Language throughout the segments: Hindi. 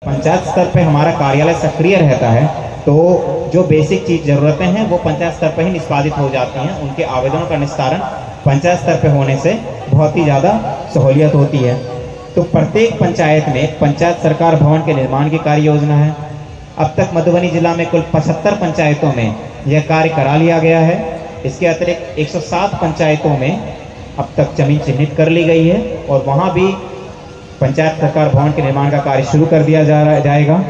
पंचायत स्तर पे हमारा कार्यालय सक्रिय रहता है तो जो बेसिक चीज ज़रूरतें हैं वो पंचायत स्तर पर ही निष्पादित हो जाती हैं। उनके आवेदनों का निस्तारण पंचायत स्तर पे होने से बहुत ही ज़्यादा सहूलियत होती है। तो प्रत्येक पंचायत में पंचायत सरकार भवन के निर्माण की कार्य योजना है। अब तक मधुबनी जिला में कुल 75 पंचायतों में यह कार्य करा लिया गया है। इसके अतिरिक्त 107 पंचायतों में अब तक जमीन चिन्हित कर ली गई है और वहाँ भी पंचायत सरकार भवन के निर्माण का कार्य शुरू कर दिया जाएगा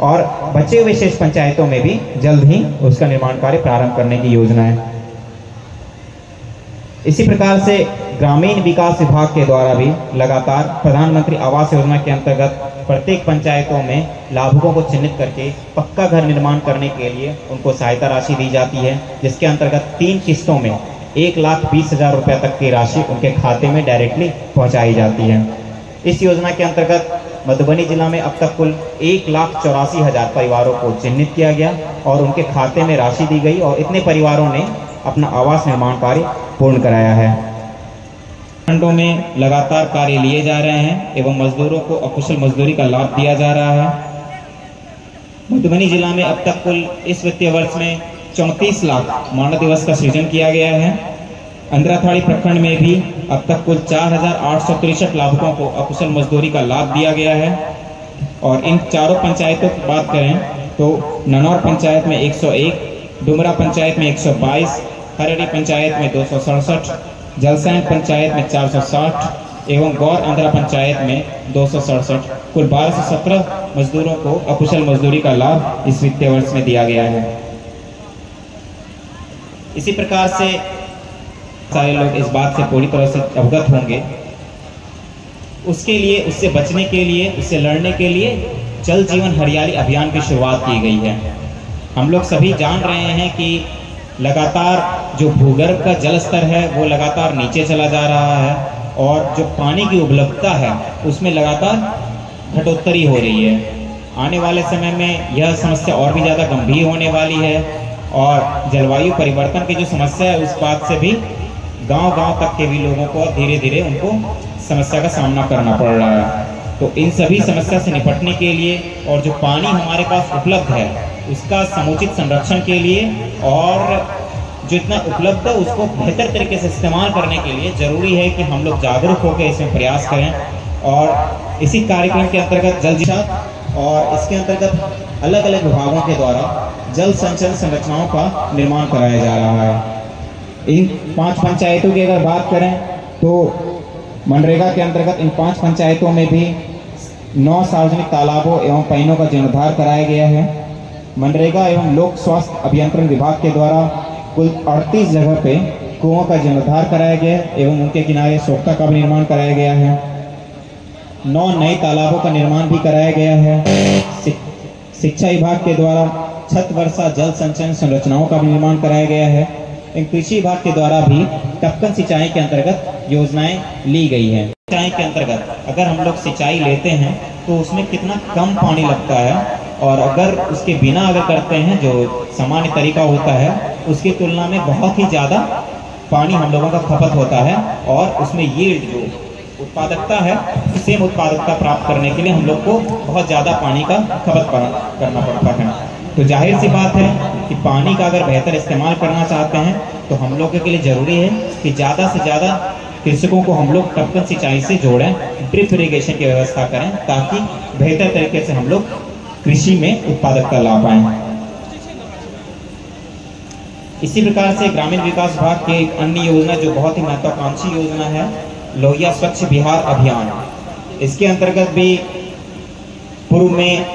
और बचे हुए शेष पंचायतों में भी जल्द ही उसका निर्माण कार्य प्रारंभ करने की योजना है। इसी प्रकार से ग्रामीण विकास विभाग के द्वारा भी लगातार प्रधानमंत्री आवास योजना के अंतर्गत प्रत्येक पंचायतों में लाभुकों को चिन्हित करके पक्का घर निर्माण करने के लिए उनको सहायता राशि दी जाती है, जिसके अंतर्गत 3 किस्तों में 1,20,000 रुपये तक की राशि उनके खाते में डायरेक्टली पहुंचाई जाती है। इस योजना के अंतर्गत मधुबनी जिला में अब तक कुल 1,84,000 परिवारों को चिन्हित किया गया और उनके खाते में राशि दी गई और इतने परिवारों ने अपना आवास निर्माण कार्य पूर्ण कराया है। खंडों में लगातार कार्य लिए जा रहे हैं एवं मजदूरों को अकुशल मजदूरी का लाभ दिया जा रहा है। मधुबनी जिला में अब तक कुल इस वित्तीय वर्ष में 34 लाख मानव दिवस का सृजन किया गया है। अंधराथाड़ी प्रखंड में भी अब तक कुल 4,863 लाभुकों को अकुशल मजदूरी का लाभ दिया गया है। और इन चारों पंचायतों की बात करें तो ननौर पंचायत में 101, डुमरा पंचायत में 122, हरड़ी पंचायत में 267, जलसैंण पंचायत में 460 एवं गौर आंध्रा पंचायत में 267, कुल 1217 मजदूरों को अकुशल मजदूरी का लाभ इस वित्तीय वर्ष में दिया गया है। इसी प्रकार से सारे लोग इस बात से पूरी तरह से अवगत होंगे। उसके लिए, उससे बचने के लिए, उससे लड़ने के लिए जल जीवन हरियाली अभियान की शुरुआत की गई है। हम लोग सभी जान रहे हैं कि लगातार जो भूगर्भ का जल स्तर है वो लगातार नीचे चला जा रहा है और जो पानी की उपलब्धता है उसमें लगातार घटोत्तरी हो रही है। आने वाले समय में यह समस्या और भी ज़्यादा गंभीर होने वाली है और जलवायु परिवर्तन की जो समस्या है उस बात से भी गांव-गांव तक के भी लोगों को धीरे धीरे उनको समस्या का सामना करना पड़ रहा है। तो इन सभी समस्या से निपटने के लिए और जो पानी हमारे पास उपलब्ध है उसका समुचित संरक्षण के लिए और जो इतना उपलब्ध है उसको बेहतर तरीके से इस्तेमाल करने के लिए ज़रूरी है कि हम लोग जागरूक होकर इसमें प्रयास करें। और इसी कार्यक्रम के अंतर्गत जल जीवन और इसके अंतर्गत अलग अलग विभागों के द्वारा जल संचयन संरचनाओं का निर्माण कराया जा रहा है। इन 5 पंचायतों की अगर बात करें तो मनरेगा के अंतर्गत इन 5 पंचायतों में भी 9 सार्वजनिक तालाबों एवं पइनों का जीर्णोद्धार कराया गया है। मनरेगा एवं लोक स्वास्थ्य अभियंत्रण विभाग के द्वारा कुल 38 जगह पे कुओं का जीर्णोद्धार कराया गया है एवं उनके किनारे सोख्ता का भी निर्माण कराया गया है। 9 नए तालाबों का निर्माण भी कराया गया है। शिक्षा विभाग के द्वारा छत वर्षा जल संचयन संरचनाओं का भी निर्माण कराया गया है। कृषि विभाग के द्वारा भी टपकन सिंचाई के अंतर्गत योजनाएं ली गई हैं। सिंचाई के अंतर्गत अगर हम लोग सिंचाई लेते हैं तो उसमें कितना कम पानी लगता है और अगर उसके बिना अगर करते हैं जो सामान्य तरीका होता है उसकी तुलना में बहुत ही ज़्यादा पानी हम लोगों का खपत होता है और उसमें यील्ड जो उत्पादकता है सेम उत्पादकता प्राप्त करने के लिए हम लोग को बहुत ज़्यादा पानी का खपत करना पड़ता है। तो जाहिर सी बात है कि पानी का अगर बेहतर इस्तेमाल करना चाहते हैं तो हम लोगों के लिए ज़रूरी है कि ज़्यादा से ज़्यादा कृषकों को हम लोग टपकन सिंचाई से जोड़ें, ड्रिप इरिगेशन की व्यवस्था करें ताकि बेहतर तरीके से हम लोग कृषि में उत्पादकता ला पाएँ। इसी प्रकार से ग्रामीण विकास विभाग की एक अन्य योजना जो बहुत ही महत्वाकांक्षी योजना है लोहिया स्वच्छ बिहार अभियान। इसके अंतर्गत भी पूर्व में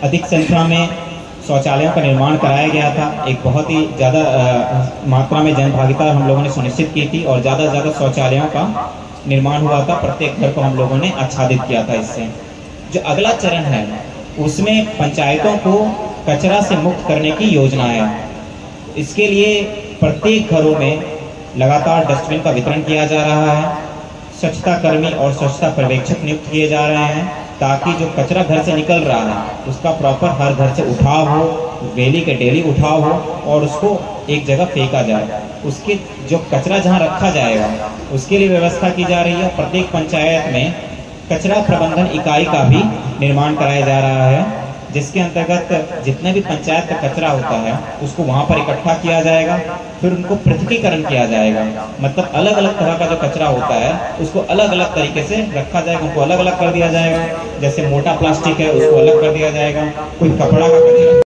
अधिक संख्या में शौचालयों का निर्माण कराया गया था। एक बहुत ही ज़्यादा मात्रा में जनभागीदारी हम लोगों ने सुनिश्चित की थी और ज़्यादा से ज़्यादा शौचालयों का निर्माण हुआ था। प्रत्येक घर को हम लोगों ने आच्छादित किया था। इससे जो अगला चरण है उसमें पंचायतों को कचरा से मुक्त करने की योजना है। इसके लिए प्रत्येक घरों में लगातार डस्टबिन का वितरण किया जा रहा है। स्वच्छता कर्मी और स्वच्छता पर्यवेक्षक नियुक्त किए जा रहे हैं ताकि जो कचरा घर से निकल रहा है उसका प्रॉपर हर घर से उठाव हो, डेली के डेली उठाव हो और उसको एक जगह फेंका जाए। उसके जो कचरा जहाँ रखा जाएगा उसके लिए व्यवस्था की जा रही है। प्रत्येक पंचायत में कचरा प्रबंधन इकाई का भी निर्माण कराया जा रहा है, जिसके अंतर्गत जितने भी पंचायत का कचरा होता है उसको वहाँ पर इकट्ठा किया जाएगा, फिर उनको पृथकीकरण किया जाएगा। मतलब अलग अलग तरह का जो कचरा होता है उसको अलग अलग तरीके से रखा जाएगा, उनको अलग अलग कर दिया जाएगा। जैसे मोटा प्लास्टिक है उसको अलग कर दिया जाएगा, कोई कपड़ा का कचरा